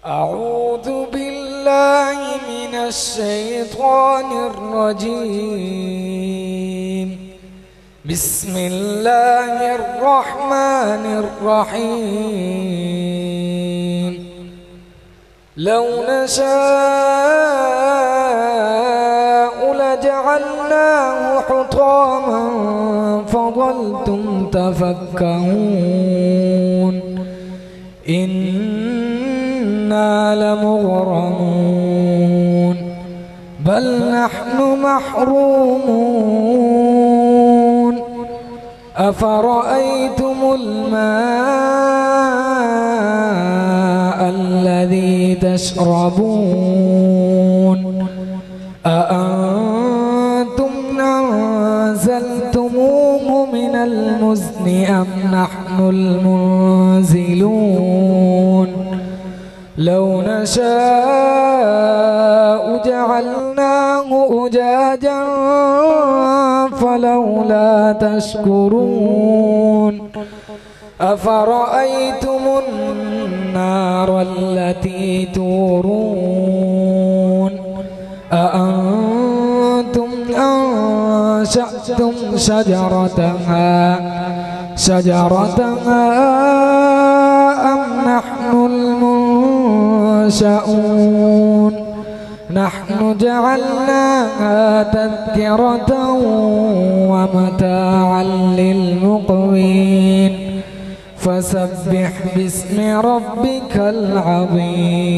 أعوذ بالله من الشيطان الرجيم. بسم الله الرحمن الرحيم. لو نشاء لجعلناه حطاما فظلتم تفكهون إنا لمغرمون بل نحن محرومون أفرأيتم الماء الذي تشربون أأنتم أنزلتموه من المزن أم نحن المنزلون لو نشاء جعلناه أجاجا فلولا تشكرون أفرأيتم النار التي تورون أأنتم أنشأتم شجرتها أم نحن المنشؤون نحن جعلناها تذكرة ومتاعا للمقوين فسبح باسم ربك العظيم.